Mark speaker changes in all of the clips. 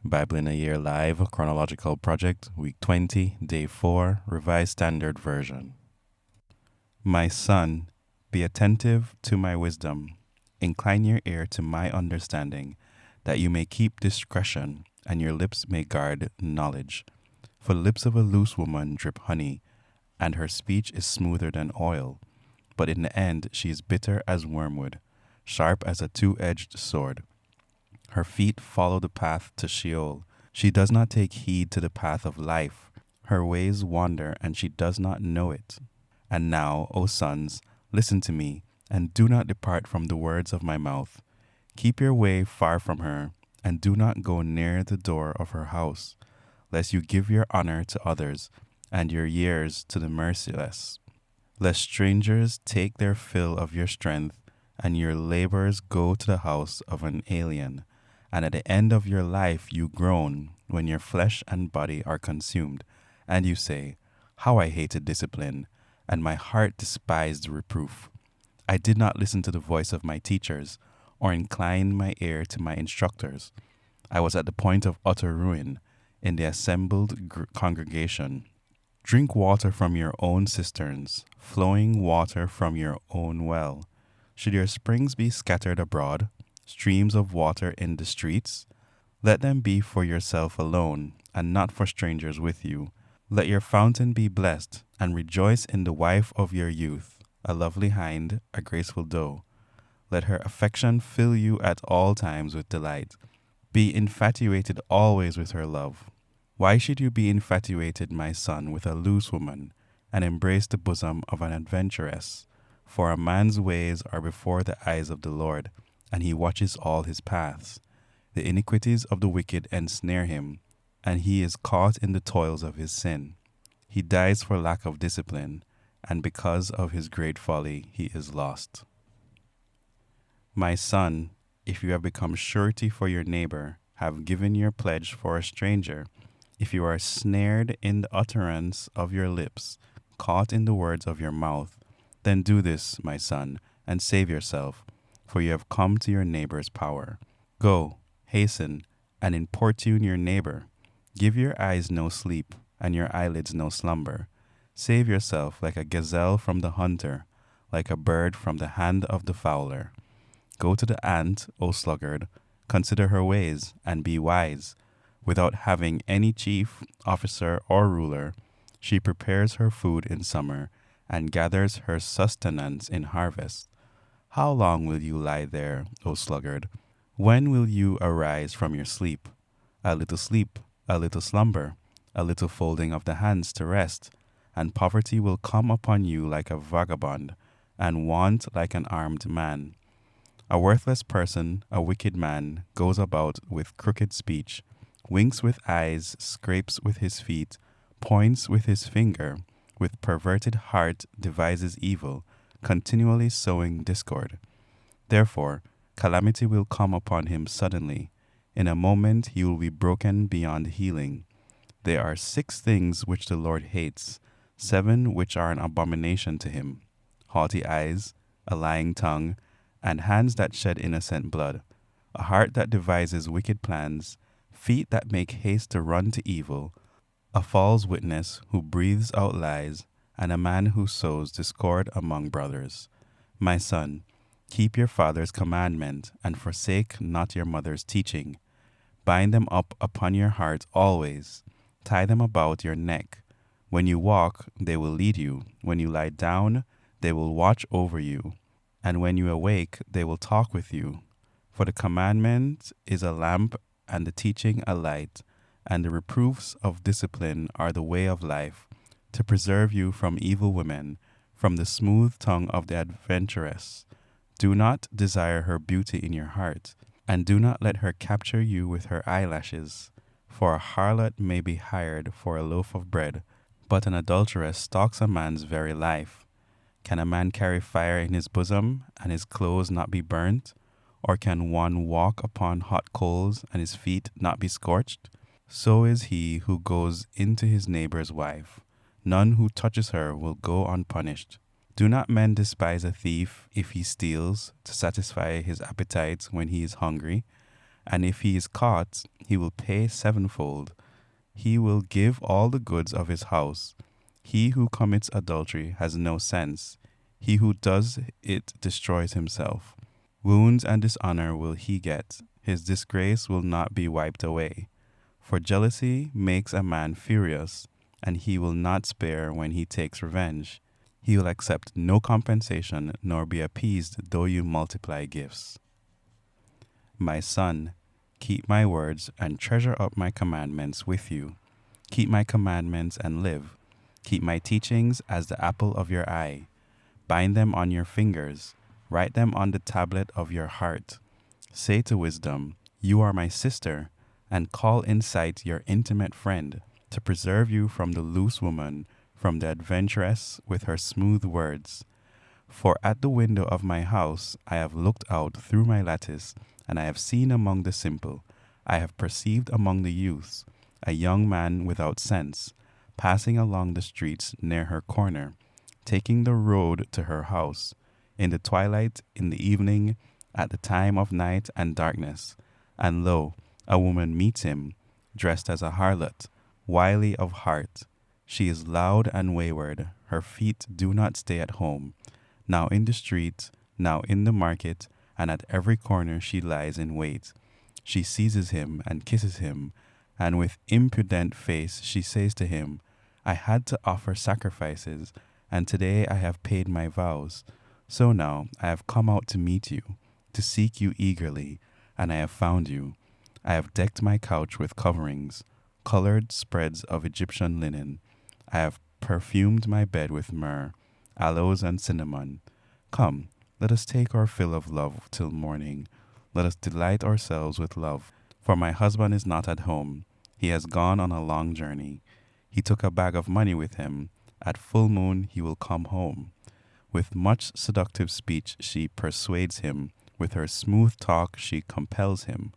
Speaker 1: Bible in a Year Live, Chronological Project, Week 20, Day 4, Revised Standard Version. My son, be attentive to my wisdom. Incline your ear to my understanding, that you may keep discretion, and your lips may guard knowledge. For the lips of a loose woman drip honey, and her speech is smoother than oil. But in the end she is bitter as wormwood, sharp as a two-edged sword. Her feet follow the path to Sheol. She does not take heed to the path of life. Her ways wander, and she does not know it. And now, O sons, listen to me, and do not depart from the words of my mouth. Keep your way far from her, and do not go near the door of her house, lest you give your honor to others, and your years to the merciless. Lest strangers take their fill of your strength, and your labors go to the house of an alien. And at the end of your life you groan, when your flesh and body are consumed, and you say, How I hated discipline, and my heart despised reproof. I did not listen to the voice of my teachers, or incline my ear to my instructors. I was at the point of utter ruin in the assembled congregation. Drink water from your own cisterns, flowing water from your own well. Should your springs be scattered abroad, streams of water in the streets? Let them be for yourself alone, and not for strangers with you. Let your fountain be blessed, and rejoice in the wife of your youth, a lovely hind, a graceful doe. Let her affection fill you at all times with delight. Be infatuated always with her love. Why should you be infatuated, my son, with a loose woman, and embrace the bosom of an adventuress? For a man's ways are before the eyes of the Lord, and he watches all his paths. The iniquities of the wicked ensnare him, and he is caught in the toils of his sin. He dies for lack of discipline, and because of his great folly he is lost. My son, if you have become surety for your neighbor, have given your pledge for a stranger, if you are snared in the utterance of your lips, caught in the words of your mouth, then do this, my son, and save yourself, for you have come to your neighbor's power. Go, hasten, and importune your neighbor. Give your eyes no sleep, and your eyelids no slumber. Save yourself like a gazelle from the hunter, like a bird from the hand of the fowler. Go to the ant, O sluggard, consider her ways, and be wise. Without having any chief, officer, or ruler, she prepares her food in summer, and gathers her sustenance in harvest. How long will you lie there, O sluggard? When will you arise from your sleep? A little sleep, a little slumber, a little folding of the hands to rest, and poverty will come upon you like a vagabond, and want like an armed man. A worthless person, a wicked man, goes about with crooked speech, winks with eyes, scrapes with his feet, points with his finger, with perverted heart devises evil, continually sowing discord. Therefore, calamity will come upon him suddenly. In a moment he will be broken beyond healing. There are 6 things which the Lord hates, 7 which are an abomination to him: haughty eyes, a lying tongue, and hands that shed innocent blood, a heart that devises wicked plans, feet that make haste to run to evil, a false witness who breathes out lies, and a man who sows discord among brothers. My son, keep your father's commandment, and forsake not your mother's teaching. Bind them up upon your heart always. Tie them about your neck. When you walk, they will lead you. When you lie down, they will watch over you. And when you awake, they will talk with you. For the commandment is a lamp, and the teaching a light, and the reproofs of discipline are the way of life, to preserve you from evil women, from the smooth tongue of the adventuress. Do not desire her beauty in your heart, and do not let her capture you with her eyelashes. For a harlot may be hired for a loaf of bread, but an adulteress stalks a man's very life. Can a man carry fire in his bosom, and his clothes not be burnt? Or can one walk upon hot coals, and his feet not be scorched? So is he who goes into his neighbor's wife. None who touches her will go unpunished. Do not men despise a thief if he steals, to satisfy his appetite when he is hungry? And if he is caught, he will pay sevenfold. He will give all the goods of his house. He who commits adultery has no sense. He who does it destroys himself. Wounds and dishonor will he get. His disgrace will not be wiped away. For jealousy makes a man furious, and he will not spare when he takes revenge. He will accept no compensation, nor be appeased though you multiply gifts. My son, keep my words and treasure up my commandments with you. Keep my commandments and live. Keep my teachings as the apple of your eye. Bind them on your fingers. Write them on the tablet of your heart. Say to wisdom, you are my sister, and call insight your intimate friend, to preserve you from the loose woman, from the adventuress with her smooth words. For at the window of my house I have looked out through my lattice, and I have seen among the simple, I have perceived among the youths, a young man without sense, passing along the streets near her corner, taking the road to her house, in the twilight, in the evening, at the time of night and darkness. And lo, a woman meets him, dressed as a harlot, wily of heart. She is loud and wayward, her feet do not stay at home. Now in the street, now in the market, and at every corner she lies in wait. She seizes him and kisses him, and with impudent face she says to him, I had to offer sacrifices, and today I have paid my vows. So now I have come out to meet you, to seek you eagerly, and I have found you. I have decked my couch with coverings, colored spreads of Egyptian linen. I have perfumed my bed with myrrh, aloes, and cinnamon. Come, let us take our fill of love till morning. Let us delight ourselves with love. For my husband is not at home. He has gone on a long journey. He took a bag of money with him. At full moon he will come home. With much seductive speech she persuades him. With her smooth talk she compels him.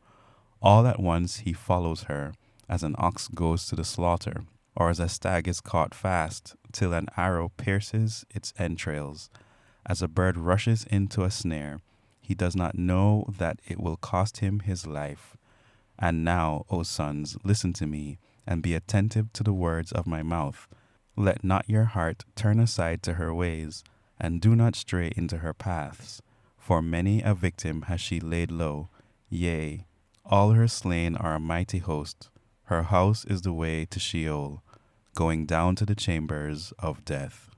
Speaker 1: All at once he follows her, as an ox goes to the slaughter, or as a stag is caught fast, till an arrow pierces its entrails. As a bird rushes into a snare, he does not know that it will cost him his life. And now, O sons, listen to me, and be attentive to the words of my mouth. Let not your heart turn aside to her ways, and do not stray into her paths. For many a victim has she laid low, yea, all her slain are a mighty host. Her house is the way to Sheol, going down to the chambers of death.